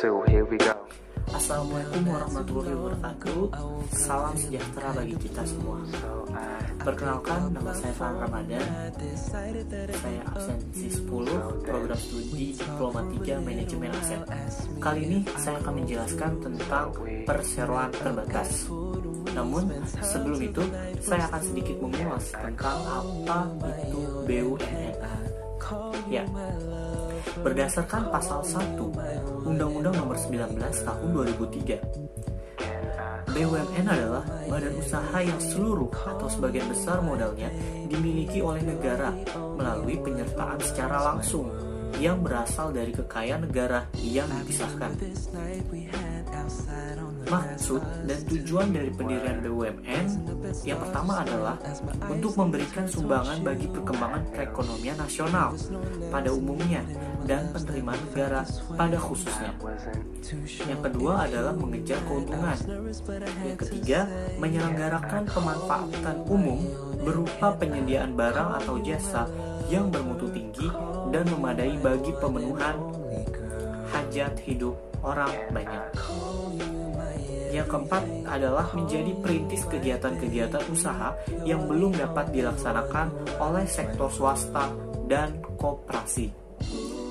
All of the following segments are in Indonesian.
So here we go. Assalamualaikum warahmatullahi wabarakatuh. Salam sejahtera bagi kita semua. Perkenalkan, nama saya Farhan Ramadan. Saya absensi 10 program studi Diploma 3 Manajemen Aset. Kali ini saya akan menjelaskan tentang perseroan terbatas. Namun sebelum itu saya akan sedikit mengulas tentang apa itu BUMN. Ya, berdasarkan pasal 1 Undang-Undang Nomor 19 Tahun 2003, BUMN adalah badan usaha yang seluruh atau sebagian besar modalnya dimiliki oleh negara melalui penyertaan secara langsung yang berasal dari kekayaan negara yang dipisahkan. Maksud dan tujuan dari pendirian BUMN yang pertama adalah untuk memberikan sumbangan bagi perkembangan perekonomian nasional pada umumnya dan penerimaan negara pada khususnya. Yang kedua adalah mengejar keuntungan. Yang ketiga, menyelenggarakan pemanfaatan umum berupa penyediaan barang atau jasa yang bermutu tinggi dan memadai bagi pemenuhan hajat hidup orang banyak. Yang keempat adalah menjadi perintis kegiatan-kegiatan usaha yang belum dapat dilaksanakan oleh sektor swasta dan koperasi.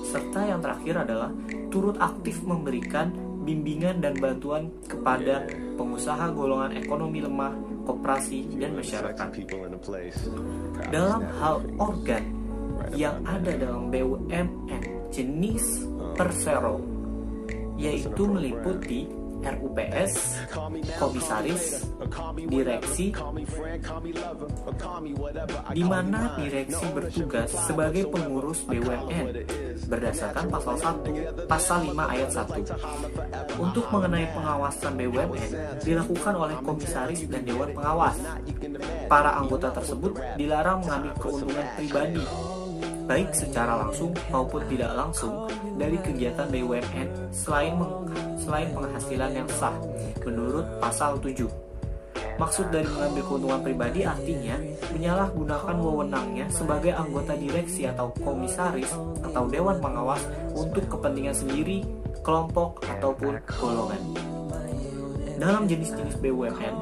Serta yang terakhir adalah turut aktif memberikan bimbingan dan bantuan kepada pengusaha golongan ekonomi lemah, koperasi, dan masyarakat. Dalam hal organ yang ada dalam BUMN jenis persero, yaitu meliputi RUPS, komisaris, direksi, di mana direksi bertugas sebagai pengurus BUMN berdasarkan pasal 5 ayat 1. Untuk mengenai pengawasan BUMN dilakukan oleh komisaris dan dewan pengawas. Para anggota tersebut dilarang mengambil keuntungan pribadi, baik secara langsung maupun tidak langsung, dari kegiatan BUMN selain penghasilan yang sah menurut pasal 7. Maksud dari mengambil keuntungan pribadi artinya menyalahgunakan wewenangnya sebagai anggota direksi atau komisaris atau dewan pengawas untuk kepentingan sendiri, kelompok, ataupun golongan. Dalam jenis-jenis BUMN,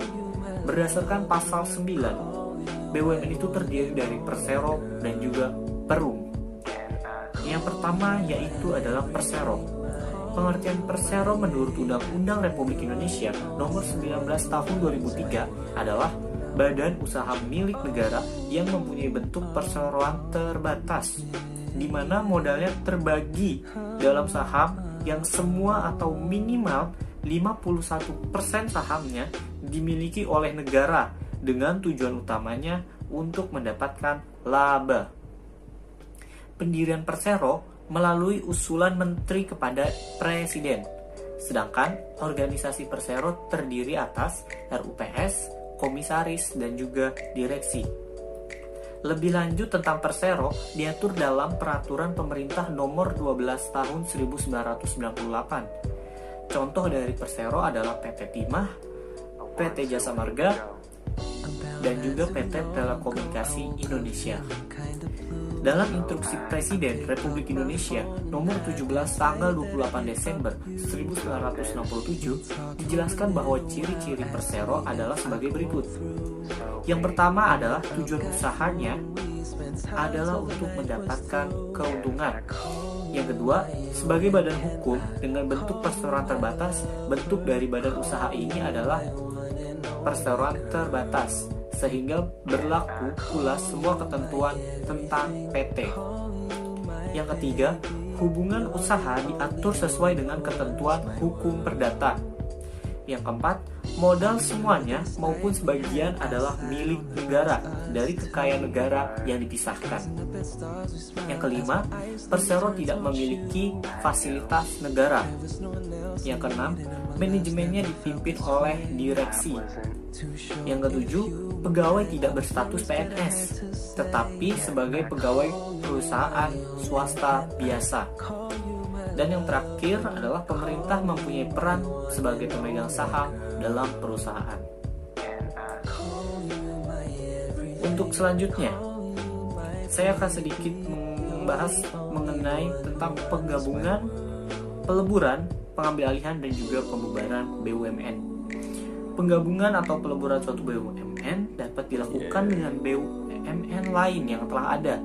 berdasarkan pasal 9, BUMN itu terdiri dari persero dan juga perum. Yang pertama yaitu adalah persero. Pengertian persero menurut Undang-Undang Republik Indonesia Nomor 19 Tahun 2003 adalah badan usaha milik negara yang mempunyai bentuk perseroan terbatas, di mana modalnya terbagi dalam saham yang semua atau minimal 51% sahamnya dimiliki oleh negara dengan tujuan utamanya untuk mendapatkan laba. Pendirian persero melalui usulan menteri kepada presiden. Sedangkan organisasi persero terdiri atas RUPS, komisaris, dan juga direksi. Lebih lanjut tentang persero diatur dalam peraturan pemerintah nomor 12 tahun 1998. Contoh dari persero adalah PT Timah, PT Jasa Marga, dan juga PT Telekomunikasi Indonesia. Dalam Instruksi Presiden Republik Indonesia Nomor 17 tanggal 28 Desember 1967 dijelaskan bahwa ciri-ciri persero adalah sebagai berikut. Yang pertama adalah tujuan usahanya adalah untuk mendapatkan keuntungan. Yang kedua, sebagai badan hukum dengan bentuk perseroan terbatas, bentuk dari badan usaha ini adalah perseroan terbatas, sehingga berlaku pula semua ketentuan tentang PT. Yang ketiga, hubungan usaha diatur sesuai dengan ketentuan hukum perdata. Yang keempat, modal semuanya maupun sebagian adalah milik negara dari kekayaan negara yang dipisahkan. Yang kelima, persero tidak memiliki fasilitas negara. Yang keenam, manajemennya dipimpin oleh direksi. Yang ketujuh, pegawai tidak berstatus PNS, tetapi sebagai pegawai perusahaan swasta biasa. Dan yang terakhir adalah pemerintah mempunyai peran sebagai pemegang saham dalam perusahaan. Untuk selanjutnya, saya akan sedikit membahas mengenai tentang penggabungan, peleburan, pengambil alihan dan juga pembubaran BUMN. Penggabungan atau peleburan suatu BUMN dapat dilakukan dengan BUMN lain yang telah ada,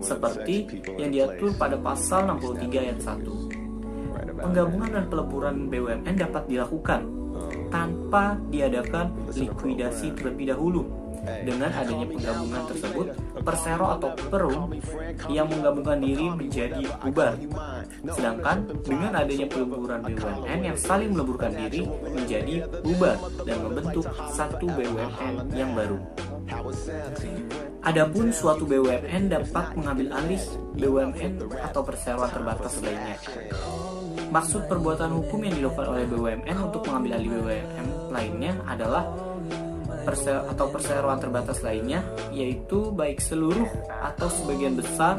seperti yang diatur pada pasal 63 ayat 1. Penggabungan dan peleburan BUMN dapat dilakukan tanpa diadakan likuidasi terlebih dahulu. Dengan adanya penggabungan tersebut, persero atau perum yang menggabungkan diri menjadi bubar. Sedangkan dengan adanya peleburan BUMN yang saling meleburkan diri menjadi bubar dan membentuk satu BUMN yang baru. Adapun suatu BUMN dapat mengambil alih BUMN atau perseroan terbatas lainnya. Maksud perbuatan hukum yang dilakukan oleh BUMN untuk mengambil alih BUMN lainnya adalah perseroan terbatas lainnya, yaitu baik seluruh atau sebagian besar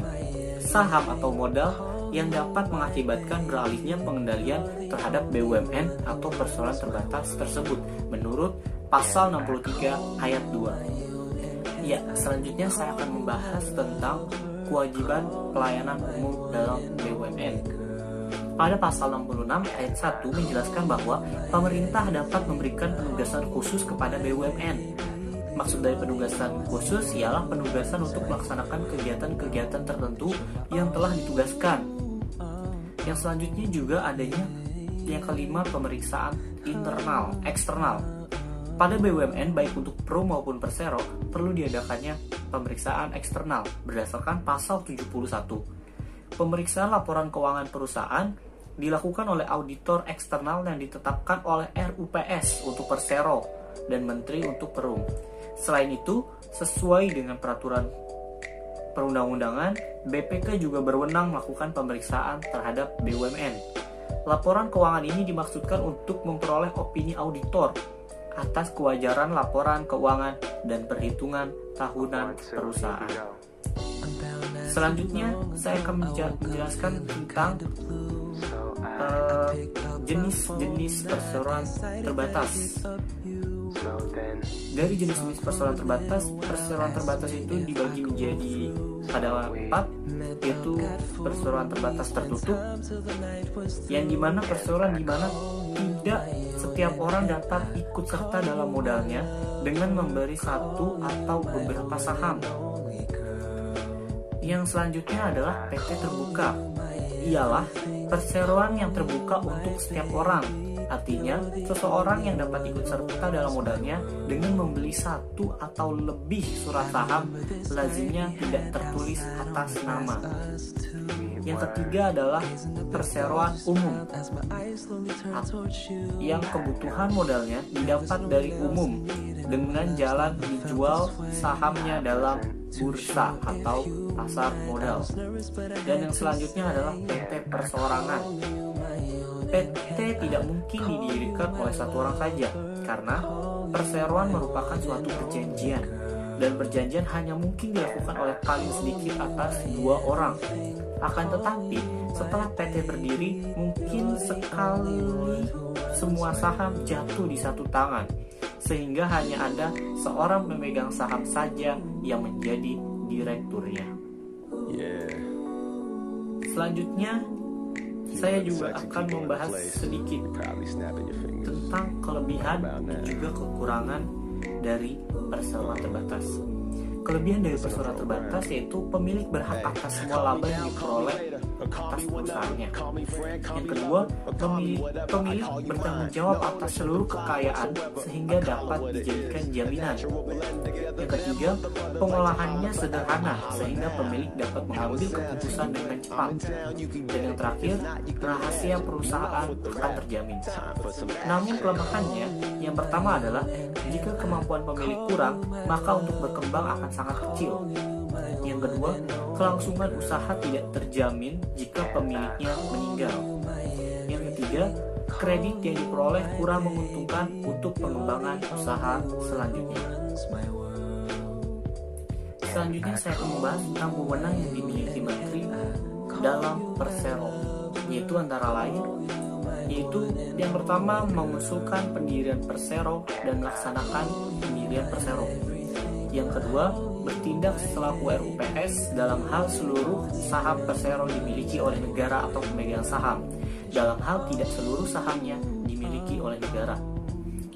saham atau modal yang dapat mengakibatkan beralihnya pengendalian terhadap BUMN atau perseroan terbatas tersebut menurut pasal 63 ayat 2. Ya, selanjutnya saya akan membahas tentang kewajiban pelayanan umum dalam BUMN. Pada pasal 66 ayat 1 menjelaskan bahwa pemerintah dapat memberikan penugasan khusus kepada BUMN. Maksud dari penugasan khusus ialah penugasan untuk melaksanakan kegiatan-kegiatan tertentu yang telah ditugaskan. Yang selanjutnya juga adanya yang kelima, pemeriksaan internal, eksternal. Pada BUMN baik untuk perum maupun persero perlu diadakannya pemeriksaan eksternal berdasarkan pasal 71. Pemeriksaan laporan keuangan perusahaan dilakukan oleh auditor eksternal yang ditetapkan oleh RUPS untuk persero dan menteri untuk perum. Selain itu, sesuai dengan peraturan perundang-undangan, BPK juga berwenang melakukan pemeriksaan terhadap BUMN. Laporan keuangan ini dimaksudkan untuk memperoleh opini auditor atas kewajaran laporan keuangan dan perhitungan tahunan perusahaan. Selanjutnya, saya akan menjelaskan tentang jenis-jenis perseroan terbatas. Dari jenis-jenis perseroan terbatas itu dibagi menjadi ada 4, yaitu perseroan terbatas tertutup, yang dimana perseroan dimana tidak setiap orang dapat ikut serta dalam modalnya dengan memberi satu atau beberapa saham. Yang selanjutnya adalah PT terbuka. Ialah perseroan yang terbuka untuk setiap orang. Artinya, seseorang yang dapat ikut serta dalam modalnya dengan membeli satu atau lebih surat saham, lazimnya tidak tertulis atas nama. Yang ketiga adalah perseroan umum, yang kebutuhan modalnya didapat dari umum dengan jalan dijual sahamnya dalam bursa atau pasar modal. Dan yang selanjutnya adalah PT perseorangan. PT tidak mungkin didirikan oleh satu orang saja, karena perseroan merupakan suatu perjanjian, dan perjanjian hanya mungkin dilakukan oleh paling sedikit atas 2 orang. Akan tetapi, setelah PT berdiri, mungkin sekali semua saham jatuh di satu tangan, sehingga hanya ada seorang pemegang saham saja yang menjadi direkturnya. Selanjutnya, saya juga akan membahas sedikit tentang kelebihan dan juga kekurangan dari perseroan terbatas. Kelebihan dari perseroan terbatas yaitu pemilik berhak atas semua laba yang diperoleh atas perusahaannya. Yang kedua, pemilik bertanggung jawab atas seluruh kekayaan sehingga dapat dijadikan jaminan. Yang ketiga, pengolahannya sederhana sehingga pemilik dapat mengambil keputusan dengan cepat. Dan yang terakhir, rahasia perusahaan akan terjamin. Namun kelemahannya, yang pertama adalah jika kemampuan pemilik kurang, maka untuk berkembang akan sangat kecil. Yang kedua, kelangsungan usaha tidak terjamin jika pemiliknya meninggal. Yang ketiga, kredit yang diperoleh kurang menguntungkan untuk pengembangan usaha selanjutnya. Selanjutnya saya akan membahas tentang wewenang yang dimiliki menteri dalam persero, yaitu antara lain yang pertama mengusulkan pendirian persero dan melaksanakan pendirian persero. Yang kedua, bertindak selaku RUPS dalam hal seluruh saham persero dimiliki oleh negara atau pemegang saham. dalam hal tidak seluruh sahamnya dimiliki oleh negara.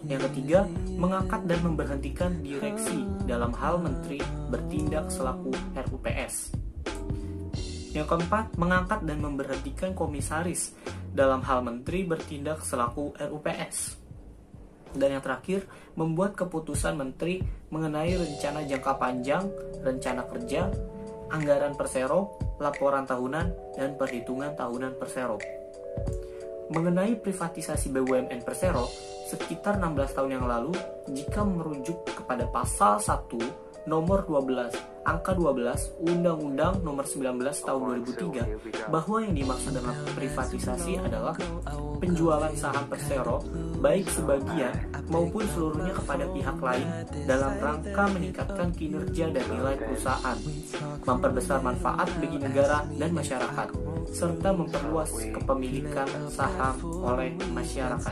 Yang ketiga, mengangkat dan memberhentikan direksi dalam hal menteri bertindak selaku RUPS. Yang keempat, mengangkat dan memberhentikan komisaris dalam hal menteri bertindak selaku RUPS. Dan yang terakhir, membuat keputusan menteri mengenai rencana jangka panjang, rencana kerja, anggaran persero, laporan tahunan, dan perhitungan tahunan persero. Mengenai privatisasi BUMN Persero, sekitar 16 tahun yang lalu, jika merujuk kepada pasal 1 nomor 12, angka 12, Undang-Undang nomor 19 tahun 2003, bahwa yang dimaksud dengan privatisasi adalah penjualan saham Persero, baik sebagian maupun seluruhnya kepada pihak lain dalam rangka meningkatkan kinerja dan nilai perusahaan, memperbesar manfaat bagi negara dan masyarakat, serta memperluas kepemilikan saham oleh masyarakat.